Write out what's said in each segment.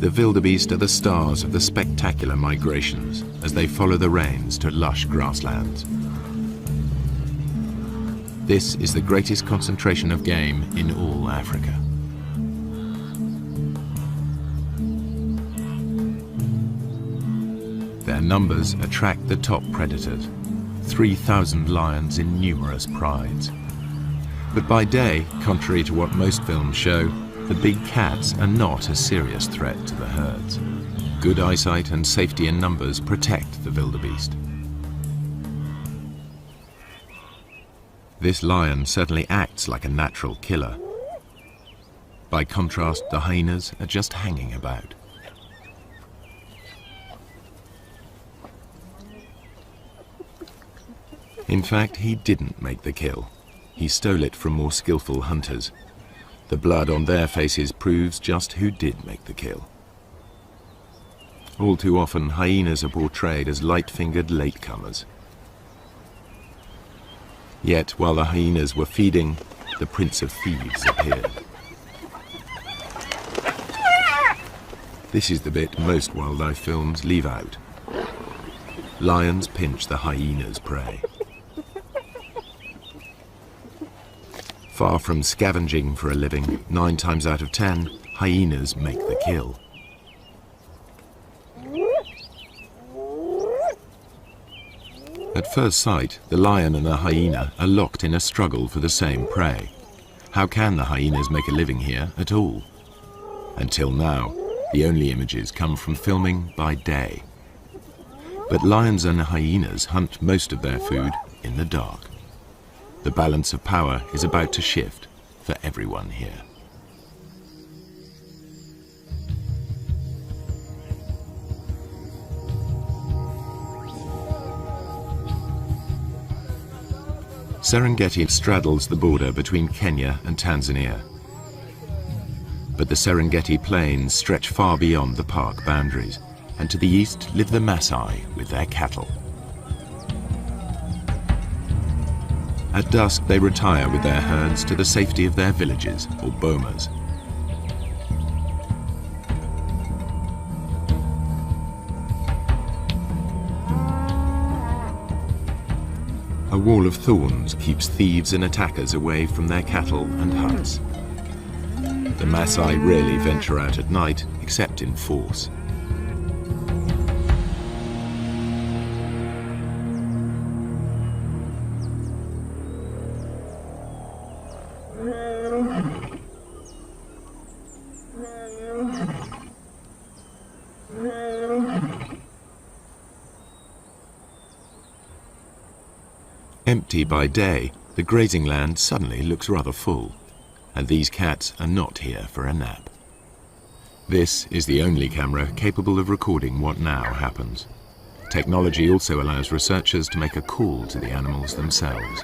The wildebeest are the stars of the spectacular migrations as they follow the rains to lush grasslands. This is the greatest concentration of game in all Africa. Their numbers attract the top predators, 3,000 lions in numerous prides. But by day, contrary to what most films show, the big cats are not a serious threat to the herds. Good eyesight and safety in numbers protect the wildebeest. This lion certainly acts like a natural killer. By contrast, the hyenas are just hanging about. In fact, he didn't make the kill. He stole it from more skillful hunters. The blood on their faces proves just who did make the kill. All too often, hyenas are portrayed as light-fingered latecomers. Yet, while the hyenas were feeding, the Prince of Thieves appeared. This is the bit most wildlife films leave out. Lions pinch the hyena's prey. Far from scavenging for a living, 9 times out of 10, hyenas make the kill. At first sight, the lion and the hyena are locked in a struggle for the same prey. How can the hyenas make a living here at all? Until now, the only images come from filming by day. But lions and hyenas hunt most of their food in the dark. The balance of power is about to shift for everyone here. Serengeti straddles the border between Kenya and Tanzania. But the Serengeti plains stretch far beyond the park boundaries, and to the east live the Maasai with their cattle. At dusk, they retire with their herds to the safety of their villages, or bomas. A wall of thorns keeps thieves and attackers away from their cattle and huts. The Maasai rarely venture out at night, except in force. Empty by day, the grazing land suddenly looks rather full, and these cats are not here for a nap. This is the only camera capable of recording what now happens. Technology also allows researchers to make a call to the animals themselves.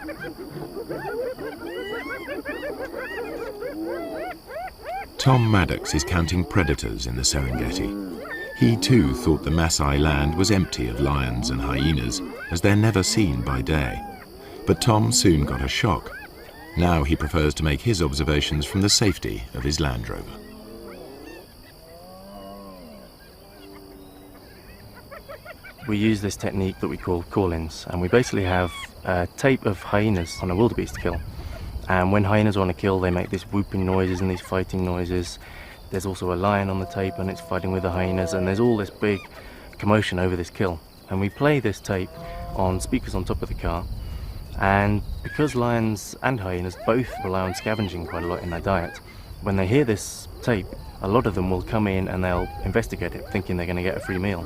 Tom Maddox is counting predators in the Serengeti. He too thought the Maasai land was empty of lions and hyenas, as they're never seen by day. But Tom soon got a shock. Now he prefers to make his observations from the safety of his Land Rover. We use this technique that we call call-ins, and we basically have a tape of hyenas on a wildebeest kill. And when hyenas are on a kill, they make these whooping noises and these fighting noises. There's also a lion on the tape and it's fighting with the hyenas, and there's all this big commotion over this kill. And we play this tape on speakers on top of the car. And because lions and hyenas both rely on scavenging quite a lot in their diet, when they hear this tape, a lot of them will come in and they'll investigate it, thinking they're going to get a free meal.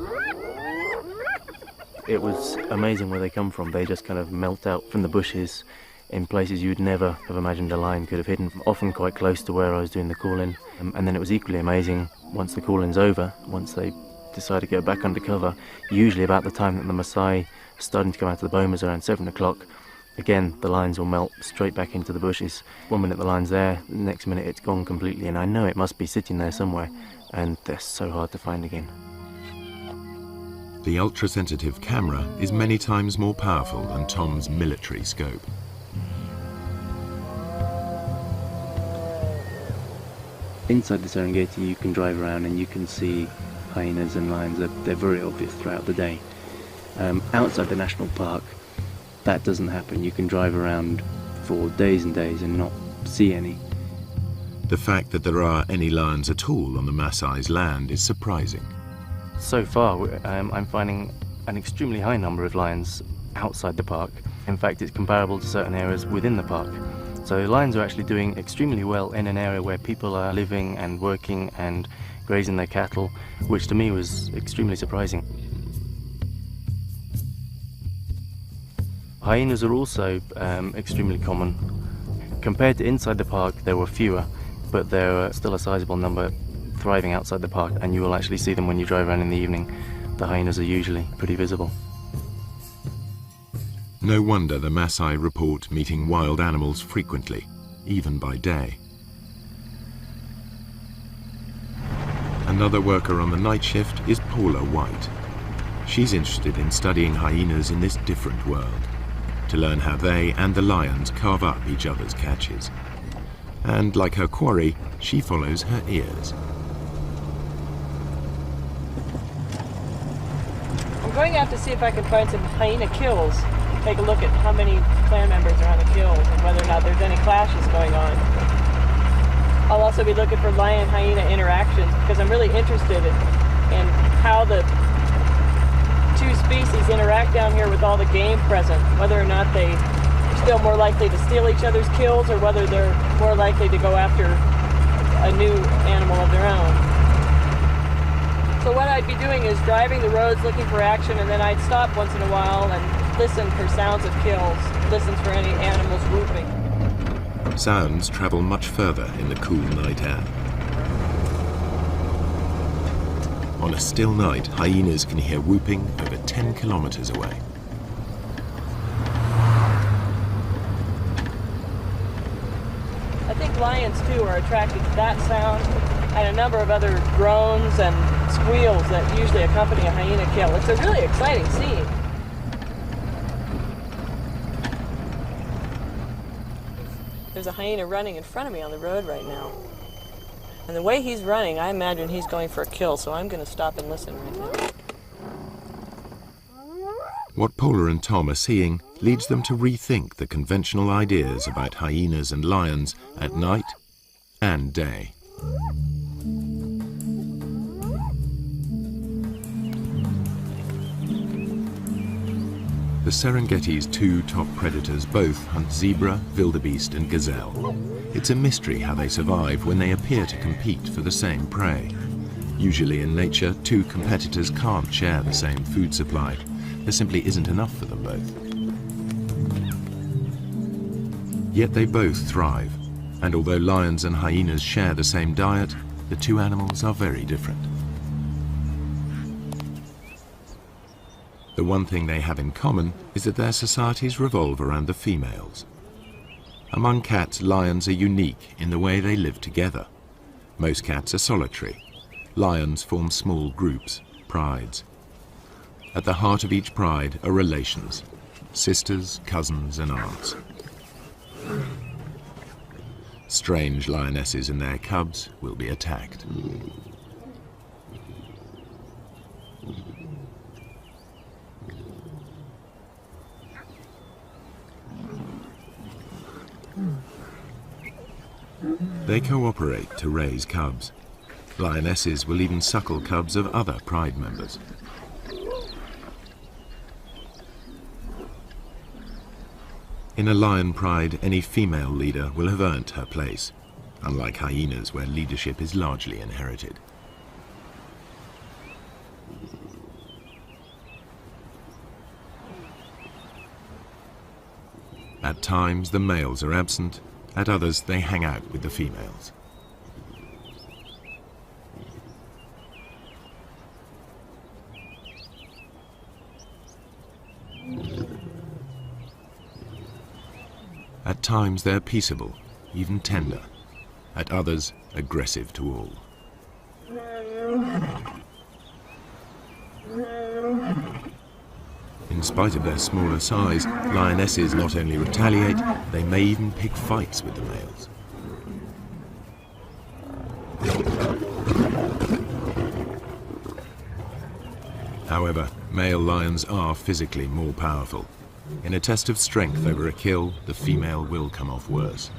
It was amazing where they come from. They just kind of melt out from the bushes in places you'd never have imagined a lion could have hidden, often quite close to where I was doing the call-in. And then it was equally amazing once the call-in's over, once they decide to go back under cover, usually about the time that the Maasai are starting to come out of the bomas around 7 o'clock. Again, the lions will melt straight back into the bushes. 1 minute the line's there, the next minute it's gone completely, and I know it must be sitting there somewhere, and they're so hard to find again. The ultra-sensitive camera is many times more powerful than Tom's military scope. Inside the Serengeti you can drive around and you can see hyenas and lions. They're very obvious throughout the day. Outside the national park that doesn't happen. You can drive around for days and days and not see any. The fact that there are any lions at all on the Maasai's land is surprising. So far I'm finding an extremely high number of lions outside the park. In fact, it's comparable to certain areas within the park. So lions are actually doing extremely well in an area where people are living and working and grazing their cattle, which to me was extremely surprising. Hyenas are also extremely common. Compared to inside the park, there were fewer, but there are still a sizable number thriving outside the park, and you will actually see them when you drive around in the evening. The hyenas are usually pretty visible. No wonder the Maasai report meeting wild animals frequently, even by day. Another worker on the night shift is Paula White. She's interested in studying hyenas in this different world, to learn how they and the lions carve up each other's catches. And like her quarry, she follows her ears. I'm going out to see if I can find some hyena kills. Take a look at how many clan members are on the kills and whether or not there's any clashes going on. I'll also be looking for lion-hyena interactions because I'm really interested in how the two species interact down here with all the game present, whether or not they're still more likely to steal each other's kills or whether they're more likely to go after a new animal of their own. So what I'd be doing is driving the roads looking for action, and then I'd stop once in a while and listen for sounds of kills, listen for any animals whooping. Sounds travel much further in the cool night air. On a still night, hyenas can hear whooping over 10 kilometers away. I think lions too are attracted to that sound and a number of other groans and squeals that usually accompany a hyena kill. It's a really exciting scene. There's a hyena running in front of me on the road right now. And the way he's running, I imagine he's going for a kill, so I'm going to stop and listen right now. What Paula and Tom are seeing leads them to rethink the conventional ideas about hyenas and lions at night and day. The Serengeti's two top predators both hunt zebra, wildebeest and gazelle. It's a mystery how they survive when they appear to compete for the same prey. Usually in nature, two competitors can't share the same food supply. There simply isn't enough for them both. Yet they both thrive, and although lions and hyenas share the same diet, the two animals are very different. The one thing they have in common is that their societies revolve around the females. Among cats, lions are unique in the way they live together. Most cats are solitary. Lions form small groups, prides. At the heart of each pride are relations, sisters, cousins and aunts. Strange lionesses and their cubs will be attacked. They cooperate to raise cubs. Lionesses will even suckle cubs of other pride members. In a lion pride, any female leader will have earned her place, unlike hyenas where leadership is largely inherited. At times the males are absent, at others they hang out with the females. At times they're peaceable, even tender. At others, aggressive to all. In spite of their smaller size, lionesses not only retaliate, they may even pick fights with the males. However, male lions are physically more powerful. In a test of strength over a kill, the female will come off worse.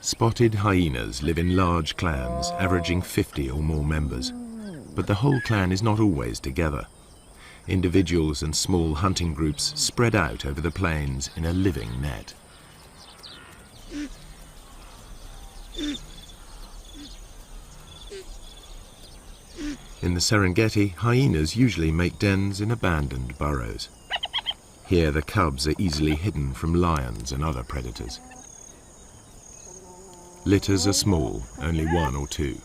Spotted hyenas live in large clans, averaging 50 or more members. But the whole clan is not always together. Individuals and small hunting groups spread out over the plains in a living net. In the Serengeti, hyenas usually make dens in abandoned burrows. Here the cubs are easily hidden from lions and other predators. Litters are small, only 1 or 2.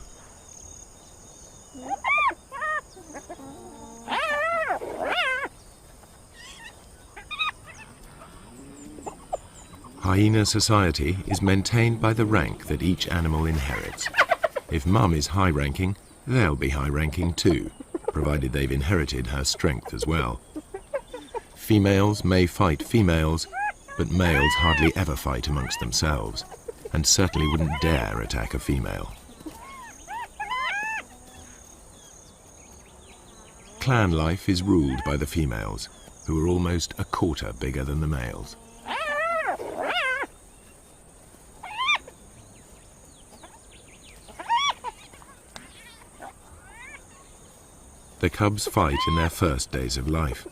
Hyena society is maintained by the rank that each animal inherits. If mum is high-ranking, they'll be high-ranking too, provided they've inherited her strength as well. Females may fight females, but males hardly ever fight amongst themselves, and certainly wouldn't dare attack a female. Clan life is ruled by the females, who are almost a quarter bigger than the males. The cubs fight in their first days of life,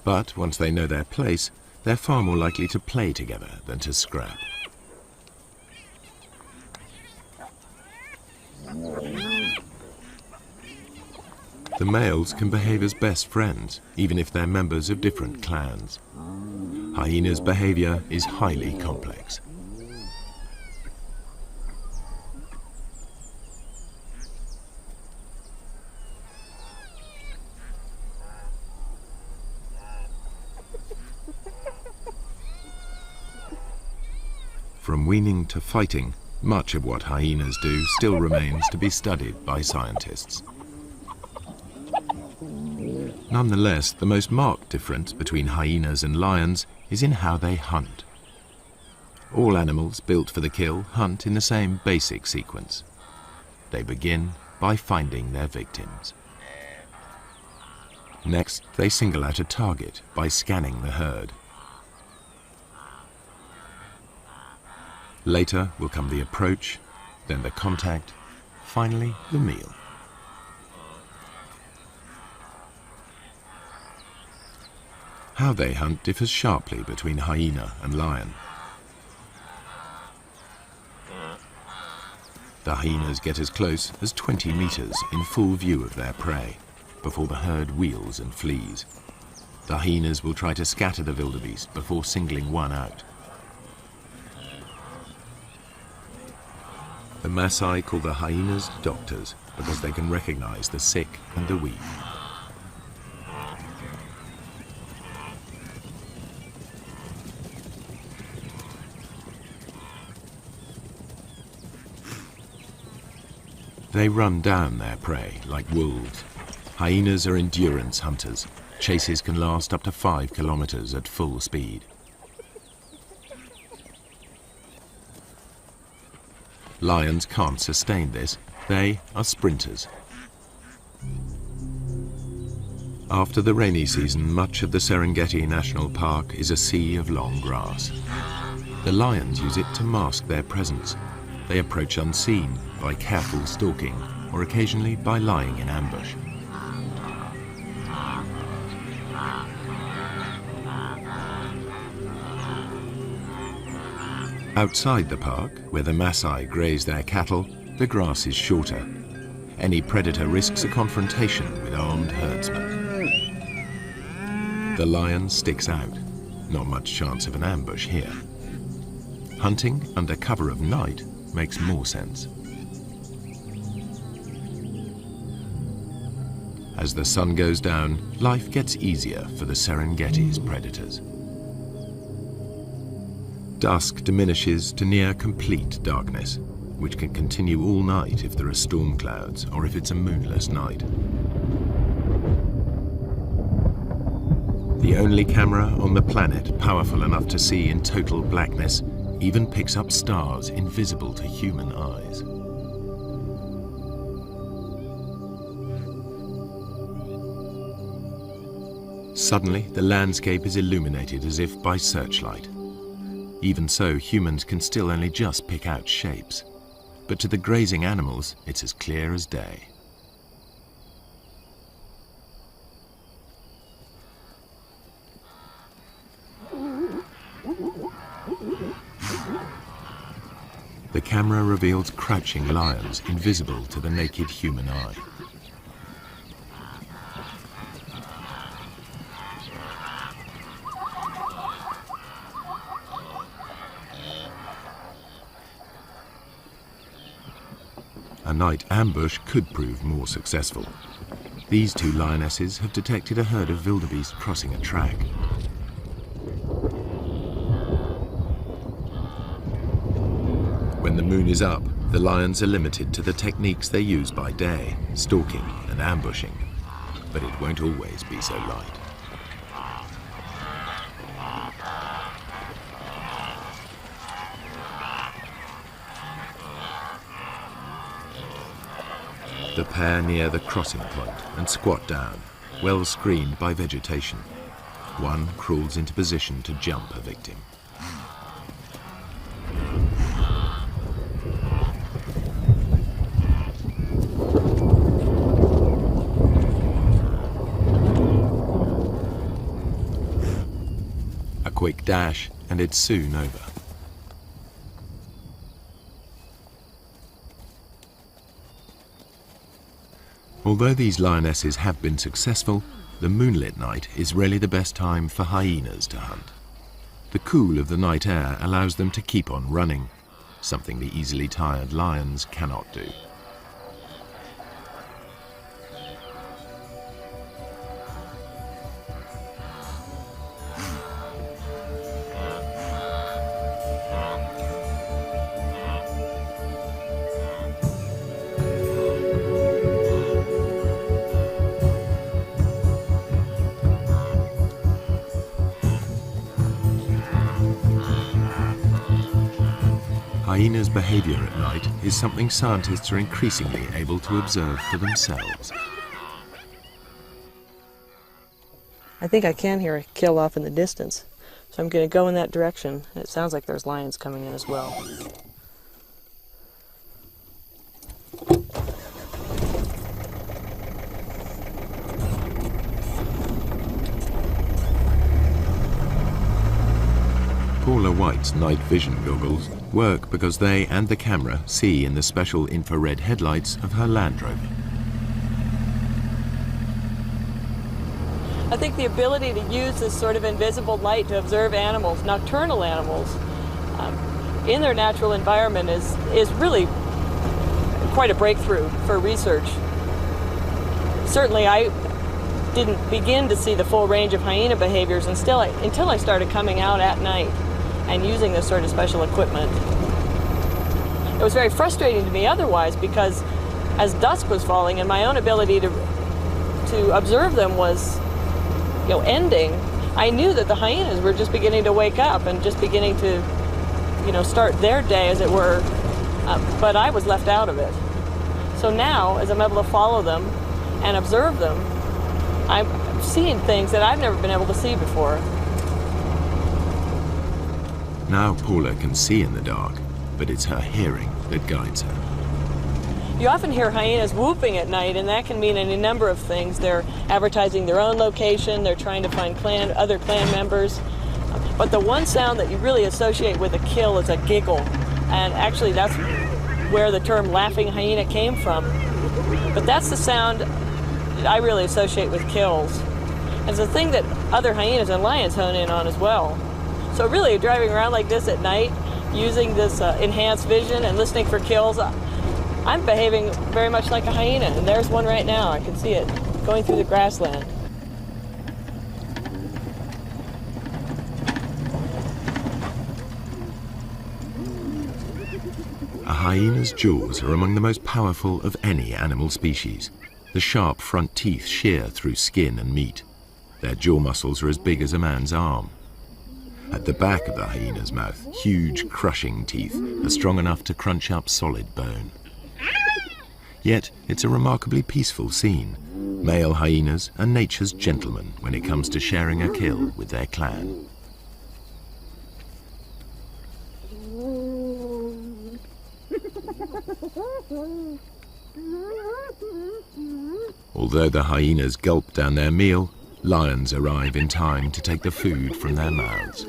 but once they know their place, they're far more likely to play together than to scrap. The males can behave as best friends, even if they're members of different clans. Hyena's behavior is highly complex. From weaning to fighting, much of what hyenas do still remains to be studied by scientists. Nonetheless, the most marked difference between hyenas and lions is in how they hunt. All animals built for the kill hunt in the same basic sequence. They begin by finding their victims. Next, they single out a target by scanning the herd. Later will come the approach, then the contact, finally the meal. How they hunt differs sharply between hyena and lion. The hyenas get as close as 20 meters in full view of their prey before the herd wheels and flees. The hyenas will try to scatter the wildebeest before singling one out. The Maasai call the hyenas doctors because they can recognize the sick and the weak. They run down their prey like wolves. Hyenas are endurance hunters. Chases can last up to 5 kilometers at full speed. Lions can't sustain this. They are sprinters. After the rainy season, much of the Serengeti National Park is a sea of long grass. The lions use it to mask their presence. They approach unseen by careful stalking or occasionally by lying in ambush. Outside the park, where the Maasai graze their cattle, the grass is shorter. Any predator risks a confrontation with armed herdsmen. The lion sticks out. Not much chance of an ambush here. Hunting under cover of night makes more sense. As the sun goes down, life gets easier for the Serengeti's predators. Dusk diminishes to near complete darkness, which can continue all night if there are storm clouds or if it's a moonless night. The only camera on the planet powerful enough to see in total blackness even picks up stars invisible to human eyes. Suddenly, the landscape is illuminated as if by searchlight. Even so, humans can still only just pick out shapes. But to the grazing animals, it's as clear as day. The camera reveals crouching lions invisible to the naked human eye. A night ambush could prove more successful. These two lionesses have detected a herd of wildebeest crossing a track. When the moon is up, the lions are limited to the techniques they use by day, stalking and ambushing. But it won't always be so light. The pair near the crossing point and squat down, well screened by vegetation. One crawls into position to jump a victim. A quick dash and it's soon over. Although these lionesses have been successful, the moonlit night is rarely the best time for hyenas to hunt. The cool of the night air allows them to keep on running, something the easily tired lions cannot do. Hyenas' behavior at night is something scientists are increasingly able to observe for themselves. I think I can hear a kill off in the distance, so I'm going to go in that direction. It sounds like there's lions coming in as well. Paula White's night vision goggles work because they and the camera see in the special infrared headlights of her Land Rover. I think the ability to use this sort of invisible light to observe animals, nocturnal animals, in their natural environment is really quite a breakthrough for research. Certainly I didn't begin to see the full range of hyena behaviors until I started coming out at night and using this sort of special equipment. It was very frustrating to me otherwise, because as dusk was falling and my own ability to observe them was, ending, I knew that the hyenas were just beginning to wake up and just beginning to, start their day, as it were, but I was left out of it. So now, as I'm able to follow them and observe them, I'm seeing things that I've never been able to see before. Now Paula can see in the dark, but it's her hearing that guides her. You often hear hyenas whooping at night, and that can mean any number of things. They're advertising their own location, they're trying to find other clan members. But the one sound that you really associate with a kill is a giggle. And actually that's where the term laughing hyena came from. But that's the sound that I really associate with kills. And it's a thing that other hyenas and lions hone in on as well. So really, driving around like this at night, using this enhanced vision and listening for kills, I'm behaving very much like a hyena. And there's one right now. I can see it going through the grassland. A hyena's jaws are among the most powerful of any animal species. The sharp front teeth shear through skin and meat. Their jaw muscles are as big as a man's arm. At the back of the hyena's mouth, huge crushing teeth are strong enough to crunch up solid bone. Yet it's a remarkably peaceful scene. Male hyenas are nature's gentlemen when it comes to sharing a kill with their clan. Although the hyenas gulp down their meal, lions arrive in time to take the food from their mouths.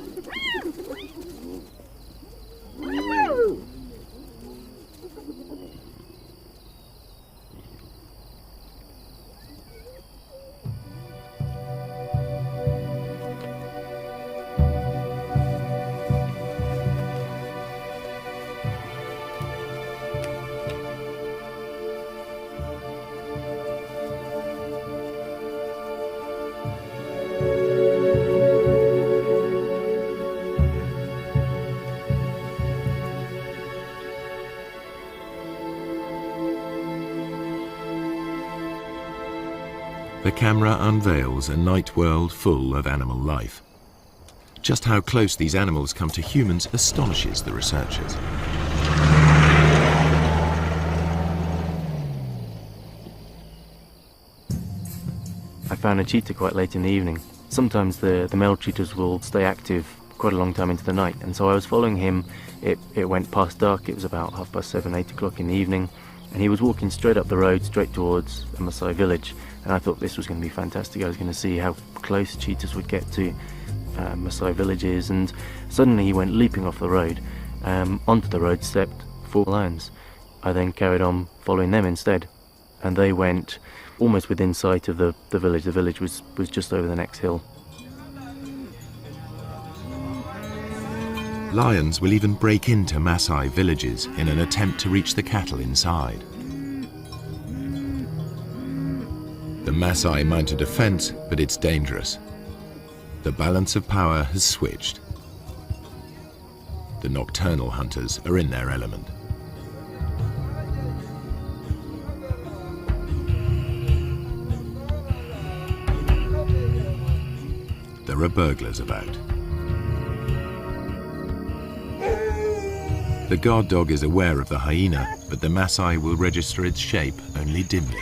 The camera unveils a night world full of animal life. Just how close these animals come to humans astonishes the researchers. I found a cheetah quite late in the evening. Sometimes the male cheetahs will stay active quite a long time into the night, and so I was following him. It went past dark. It was about 7:30, 8 o'clock in the evening, and he was walking straight up the road, straight towards a Maasai village. And I thought this was going to be fantastic. I was going to see how close cheetahs would get to Maasai villages, and suddenly he went leaping off the road. Onto the road stepped 4 lions. I then carried on following them instead, and they went almost within sight of the village. The village was just over the next hill. Lions will even break into Maasai villages in an attempt to reach the cattle inside. The Maasai mount a defense, but it's dangerous. The balance of power has switched. The nocturnal hunters are in their element. There are burglars about. The guard dog is aware of the hyena, but the Maasai will register its shape only dimly.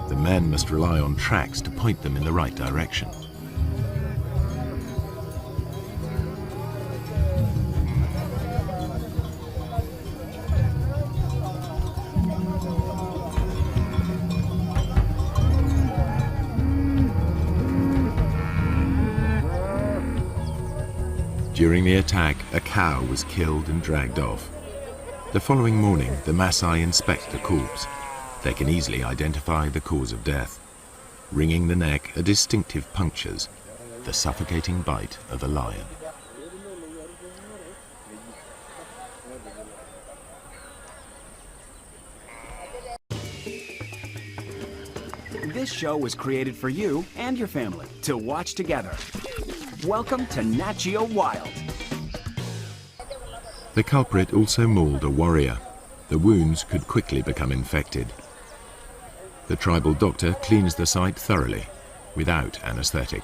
The men must rely on tracks to point them in the right direction. During the attack, a cow was killed and dragged off. The following morning, the Maasai inspect the corpse. They can easily identify the cause of death. Wringing the neck are distinctive punctures, the suffocating bite of a lion. This show was created for you and your family to watch together. Welcome to Nat Geo Wild. The culprit also mauled a warrior. The wounds could quickly become infected. The tribal doctor cleans the site thoroughly, without anesthetic.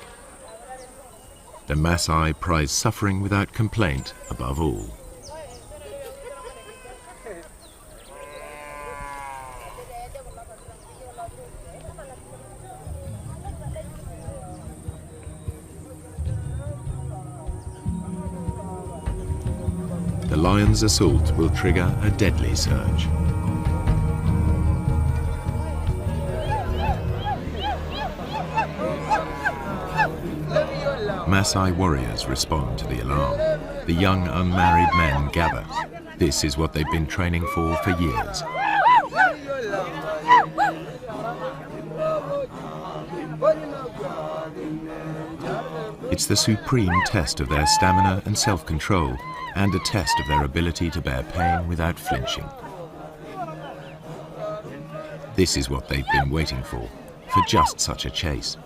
The Maasai prize suffering without complaint above all. The lion's assault will trigger a deadly surge. Maasai warriors respond to the alarm. The young unmarried men gather. This is what they've been training for years. It's the supreme test of their stamina and self-control, and a test of their ability to bear pain without flinching. This is what they've been waiting for just such a chase.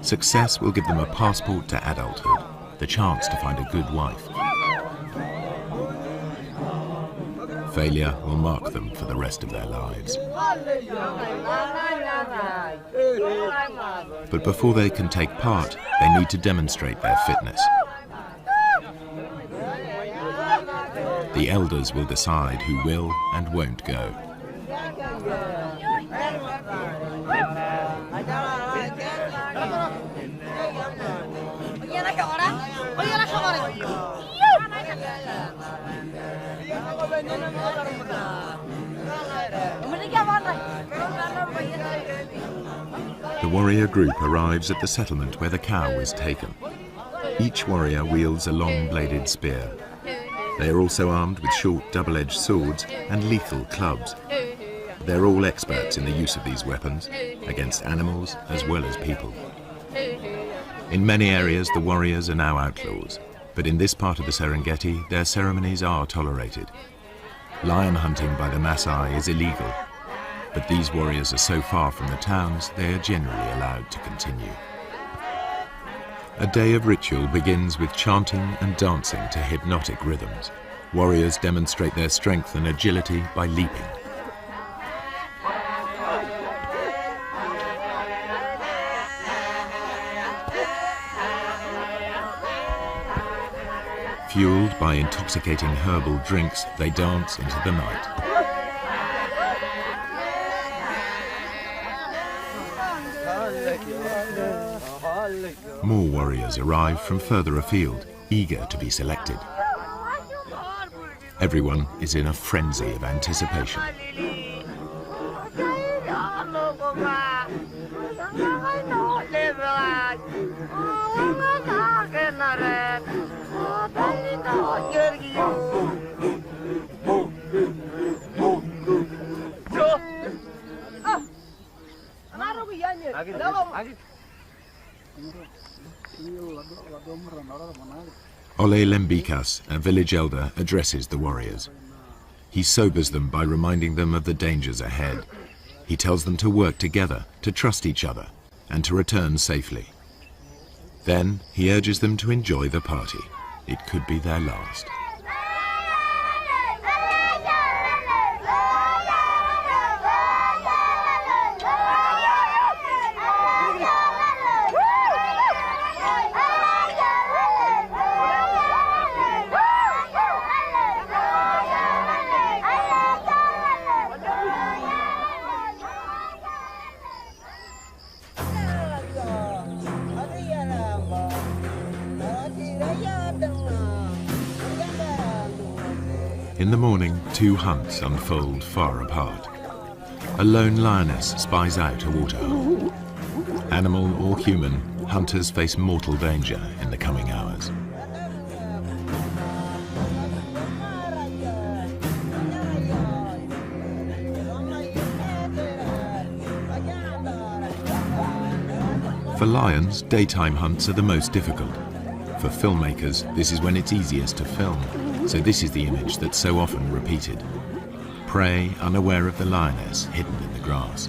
Success will give them a passport to adulthood, the chance to find a good wife. Failure will mark them for the rest of their lives. But before they can take part, they need to demonstrate their fitness. The elders will decide who will and won't go. The warrior group arrives at the settlement where the cow was taken. Each warrior wields a long-bladed spear. They are also armed with short double-edged swords and lethal clubs. They're all experts in the use of these weapons, against animals as well as people. In many areas, the warriors are now outlaws, but in this part of the Serengeti, their ceremonies are tolerated. Lion hunting by the Maasai is illegal, but these warriors are so far from the towns, they are generally allowed to continue. A day of ritual begins with chanting and dancing to hypnotic rhythms. Warriors demonstrate their strength and agility by leaping. Fueled by intoxicating herbal drinks, they dance into the night. More warriors arrive from further afield, eager to be selected. Everyone is in a frenzy of anticipation. Ole Lembikas, a village elder, addresses the warriors. He sobers them by reminding them of the dangers ahead. He tells them to work together, to trust each other, and to return safely. Then he urges them to enjoy the party. It could be their last. In the morning, two hunts unfold far apart. A lone lioness spies out a waterhole. Animal or human, hunters face mortal danger in the coming hours. For lions, daytime hunts are the most difficult. For filmmakers, this is when it's easiest to film. So this is the image that's so often repeated. Prey unaware of the lioness hidden in the grass.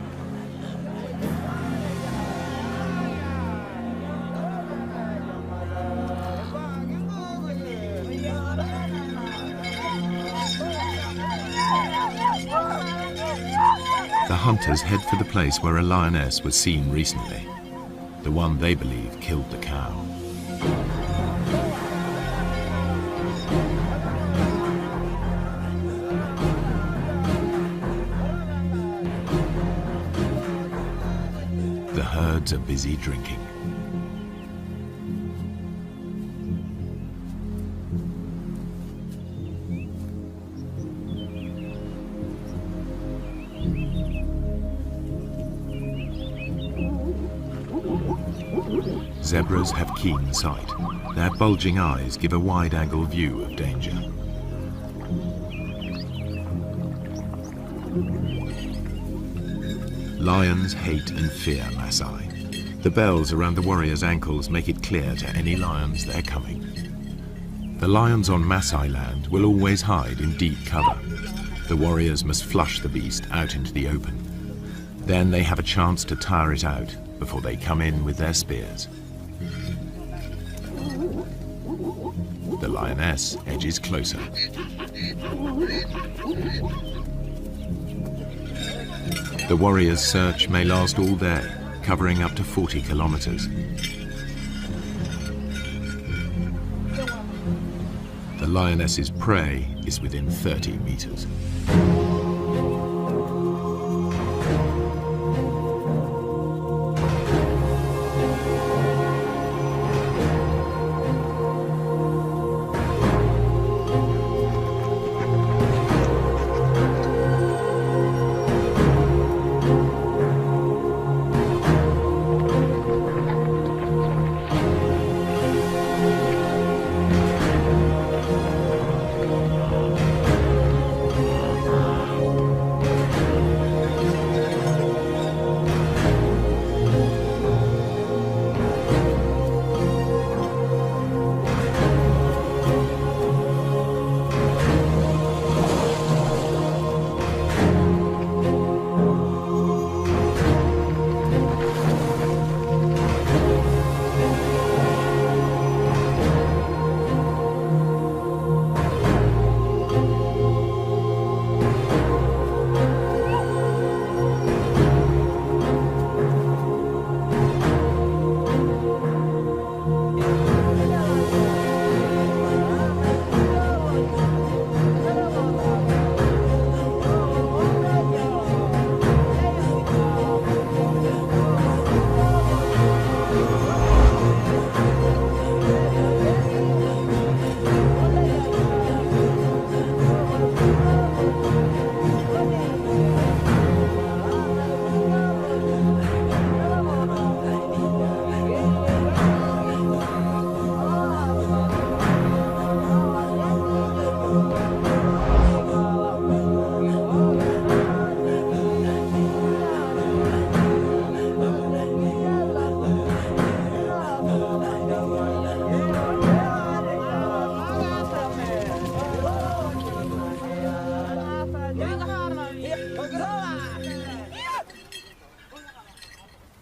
The hunters head for the place where a lioness was seen recently. The one they believe killed the cow. The herds are busy drinking. Zebras have keen sight. Their bulging eyes give a wide-angle view of danger. Lions hate and fear Maasai. The bells around the warriors' ankles make it clear to any lions they're coming. The lions on Maasai land will always hide in deep cover. The warriors must flush the beast out into the open. Then they have a chance to tire it out before they come in with their spears. The lioness edges closer. The warrior's search may last all day, covering up to 40 kilometers. The lioness's prey is within 30 meters.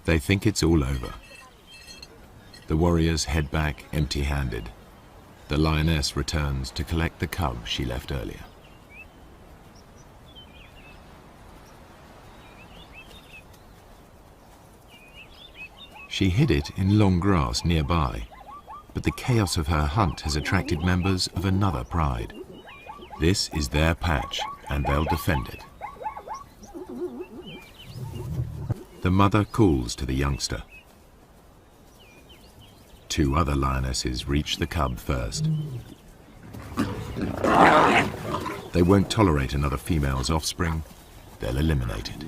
They think it's all over. The warriors head back empty-handed. The lioness returns to collect the cub she left earlier. She hid it in long grass nearby, but the chaos of her hunt has attracted members of another pride. This is their patch, and they'll defend it. The mother calls to the youngster. Two other lionesses reach the cub first. They won't tolerate another female's offspring. They'll eliminate it.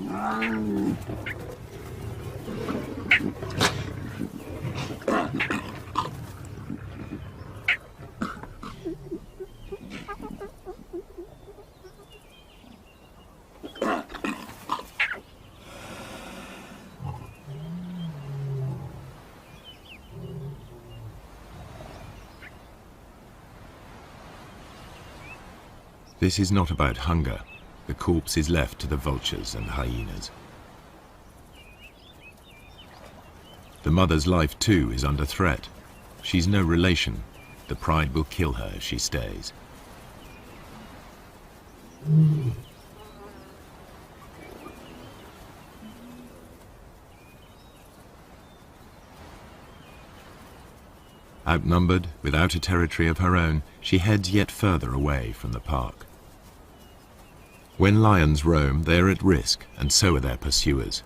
This is not about hunger. The corpse is left to the vultures and hyenas. The mother's life too is under threat. She's no relation. The pride will kill her if she stays. Outnumbered, without a territory of her own, she heads yet further away from the park. When lions roam, they are at risk, and so are their pursuers.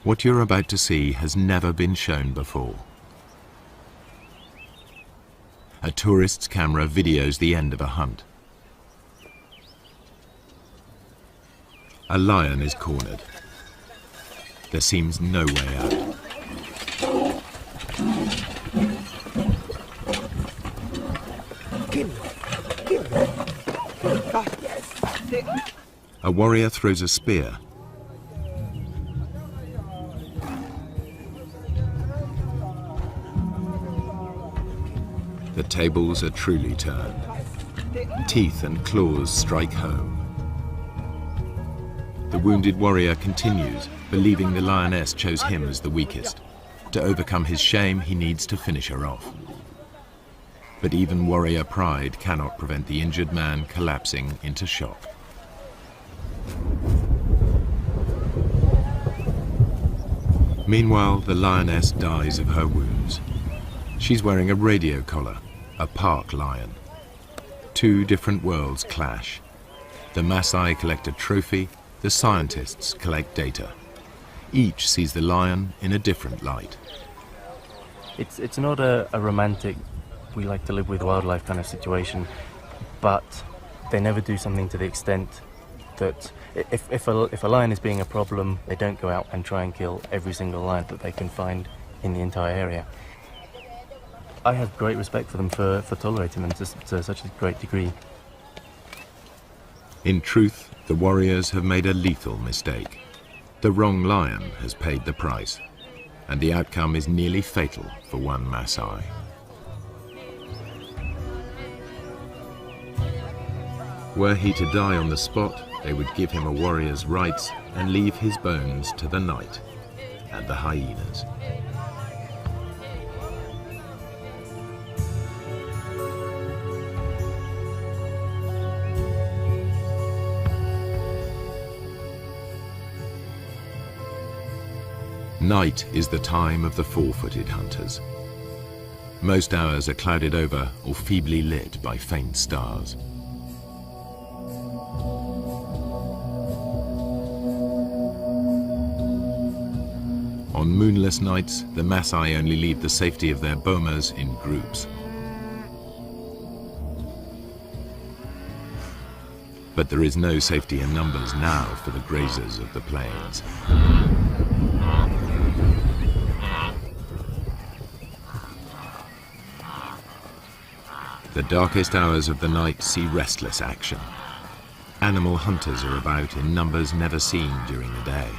What you're about to see has never been shown before. A tourist's camera videos the end of a hunt. A lion is cornered. There seems no way out. A warrior throws a spear. The tables are truly turned. Teeth and claws strike home. The wounded warrior continues, believing the lioness chose him as the weakest. To overcome his shame, he needs to finish her off. But even warrior pride cannot prevent the injured man collapsing into shock. Meanwhile, the lioness dies of her wounds. She's wearing a radio collar, a park lion. Two different worlds clash. The Maasai collect a trophy, the scientists collect data. Each sees the lion in a different light. It's not a romantic, we like to live with wildlife kind of situation, but they never do something to the extent that if a lion is being a problem, they don't go out and try and kill every single lion that they can find in the entire area. I have great respect for them for tolerating them to such a great degree. In truth, the warriors have made a lethal mistake. The wrong lion has paid the price, and the outcome is nearly fatal for one Maasai. Were he to die on the spot, they would give him a warrior's rights and leave his bones to the night and the hyenas. Night is the time of the four-footed hunters. Most hours are clouded over or feebly lit by faint stars. On moonless nights, the Maasai only leave the safety of their bomas in groups. But there is no safety in numbers now for the grazers of the plains. The darkest hours of the night see restless action. Animal hunters are about in numbers never seen during the day.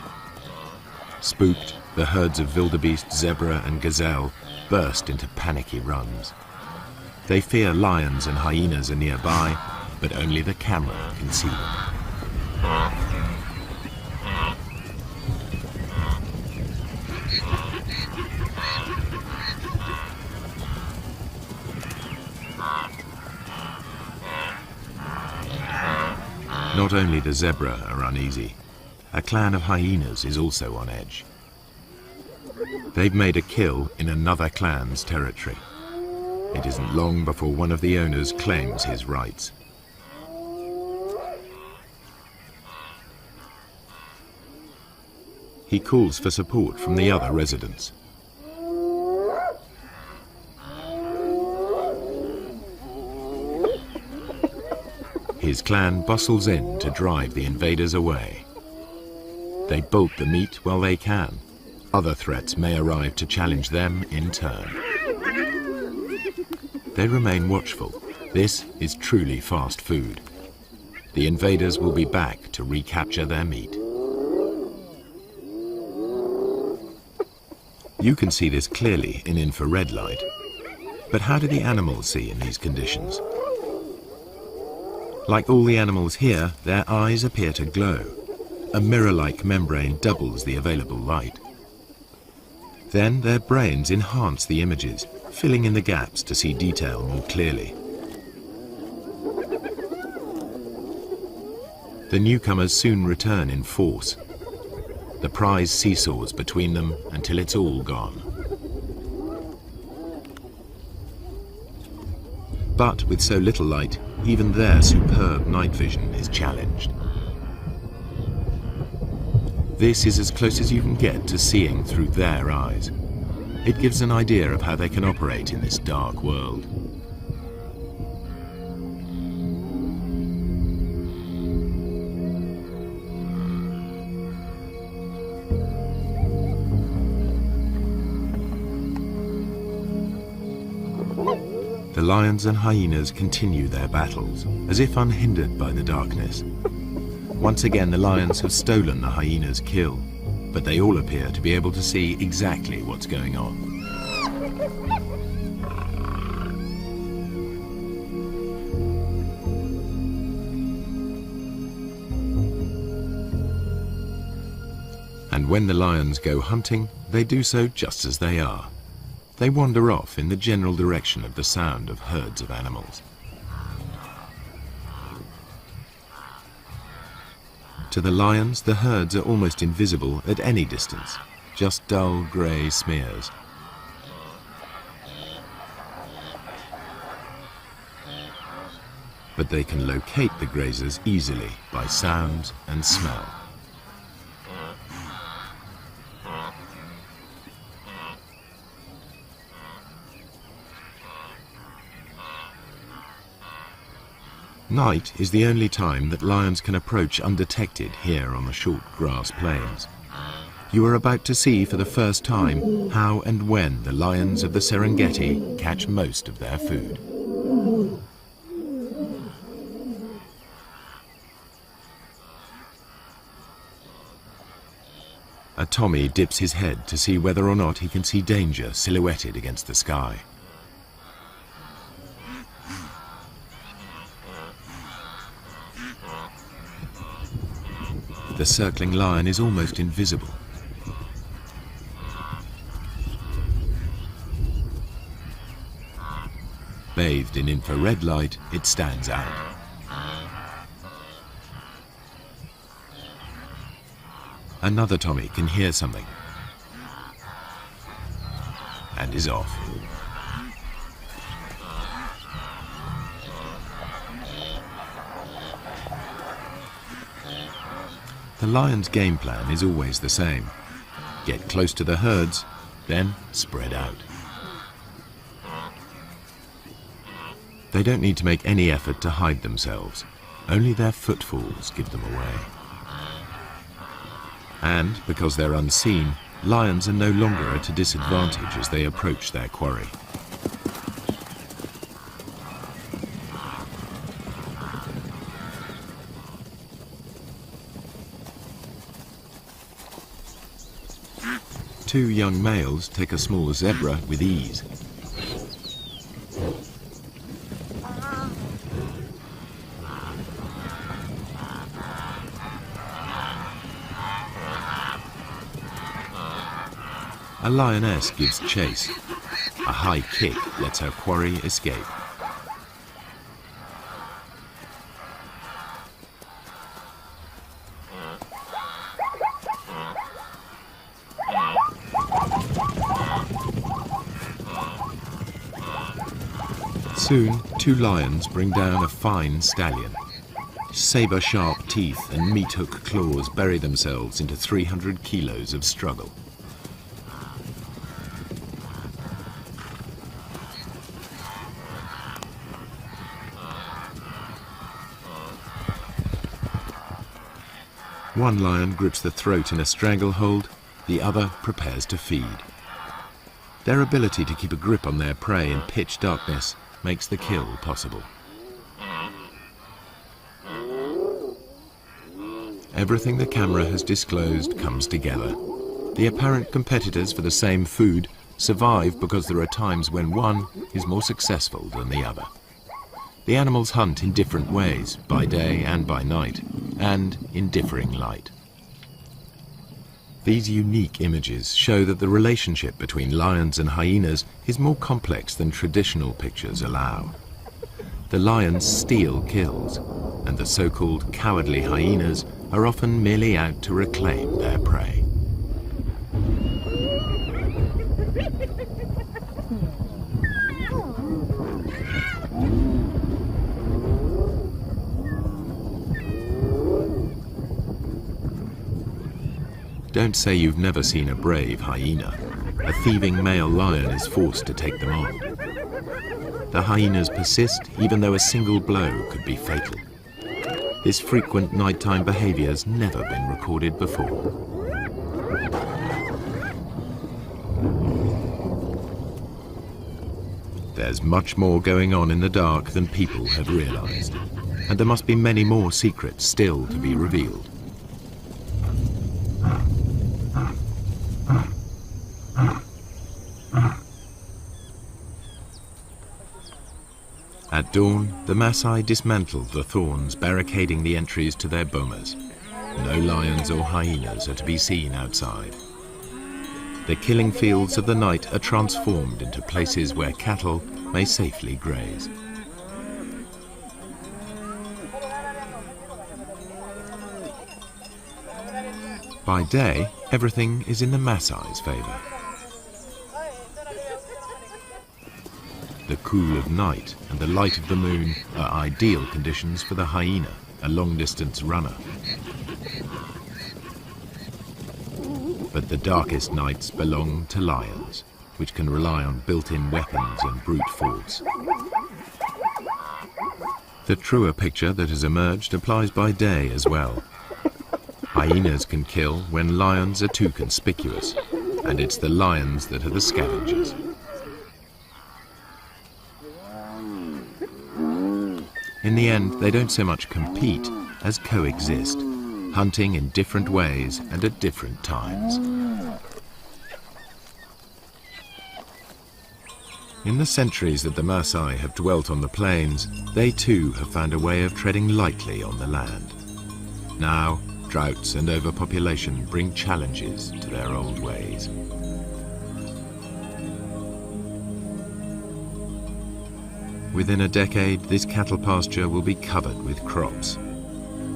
Spooked, the herds of wildebeest, zebra and gazelle burst into panicky runs. They fear lions and hyenas are nearby, but only the camera can see them. Not only the zebra are uneasy, a clan of hyenas is also on edge. They've made a kill in another clan's territory. It isn't long before one of the owners claims his rights. He calls for support from the other residents. His clan bustles in to drive the invaders away. They bolt the meat while they can. Other threats may arrive to challenge them in turn. They remain watchful. This is truly fast food. The invaders will be back to recapture their meat. You can see this clearly in infrared light. But how do the animals see in these conditions? Like all the animals here, their eyes appear to glow. A mirror-like membrane doubles the available light. Then their brains enhance the images, filling in the gaps to see detail more clearly. The newcomers soon return in force. The prize seesaws between them until it's all gone. But with so little light, even their superb night vision is challenged. This is as close as you can get to seeing through their eyes. It gives an idea of how they can operate in this dark world. The lions and hyenas continue their battles, as if unhindered by the darkness. Once again, the lions have stolen the hyena's kill, but they all appear to be able to see exactly what's going on. And when the lions go hunting, they do so just as they are. They wander off in the general direction of the sound of herds of animals. To the lions, the herds are almost invisible at any distance, just dull grey smears. But they can locate the grazers easily by sound and smell. Night is the only time that lions can approach undetected here on the short grass plains. You are about to see for the first time how and when the lions of the Serengeti catch most of their food. A Tommy dips his head to see whether or not he can see danger silhouetted against the sky. The circling lion is almost invisible. Bathed in infrared light, it stands out. Another Tommy can hear something and is off. The lion's game plan is always the same. Get close to the herds, then spread out. They don't need to make any effort to hide themselves. Only their footfalls give them away. And because they're unseen, lions are no longer at a disadvantage as they approach their quarry. Two young males take a small zebra with ease. A lioness gives chase. A high kick lets her quarry escape. Soon, two lions bring down a fine stallion. Saber-sharp teeth and meat-hook claws bury themselves into 300 kilos of struggle. One lion grips the throat in a stranglehold, the other prepares to feed. Their ability to keep a grip on their prey in pitch darkness makes the kill possible. Everything the camera has disclosed comes together. The apparent competitors for the same food survive because there are times when one is more successful than the other. The animals hunt in different ways, by day and by night, and in differing light. These unique images show that the relationship between lions and hyenas is more complex than traditional pictures allow. The lions steal kills, and the so-called cowardly hyenas are often merely out to reclaim their prey. Don't say you've never seen a brave hyena. A thieving male lion is forced to take them on. The hyenas persist even though a single blow could be fatal. This frequent nighttime behavior has never been recorded before. There's much more going on in the dark than people have realized, and there must be many more secrets still to be revealed. At dawn, the Maasai dismantled the thorns barricading the entries to their bomas. No lions or hyenas are to be seen outside. the killing fields of the night are transformed into places where cattle may safely graze. By day, everything is in the Maasai's favor. The cool of night and the light of the moon are ideal conditions for the hyena, a long-distance runner. But the darkest nights belong to lions, which can rely on built-in weapons and brute force. The truer picture that has emerged applies by day as well. Hyenas can kill when lions are too conspicuous, and it's the lions that are the scavengers. In the end, they don't so much compete as coexist, hunting in different ways and at different times. In the centuries that the Maasai have dwelt on the plains, they too have found a way of treading lightly on the land. Now, droughts and overpopulation bring challenges to their old ways. Within a decade, this cattle pasture will be covered with crops.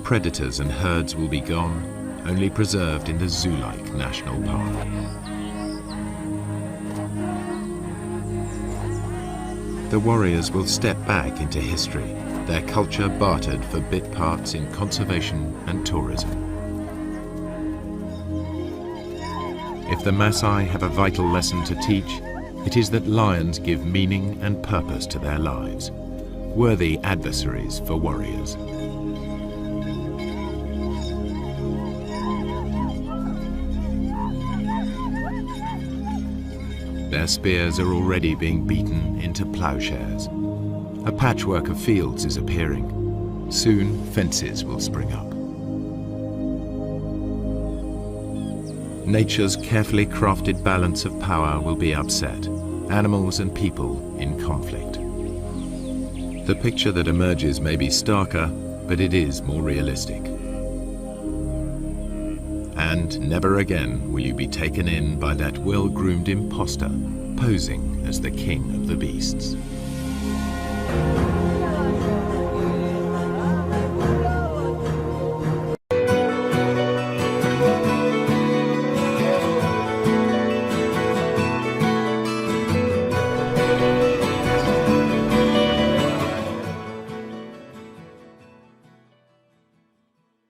Predators and herds will be gone, only preserved in the zoo-like national park. The warriors will step back into history, their culture bartered for bit parts in conservation and tourism. If the Maasai have a vital lesson to teach, it is that lions give meaning and purpose to their lives, worthy adversaries for warriors. Their spears are already being beaten into plowshares. A patchwork of fields is appearing. Soon, fences will spring up. Nature's carefully crafted balance of power will be upset, animals and people in conflict. The picture that emerges may be starker, but it is more realistic. And never again will you be taken in by that well-groomed imposter posing as the king of the beasts.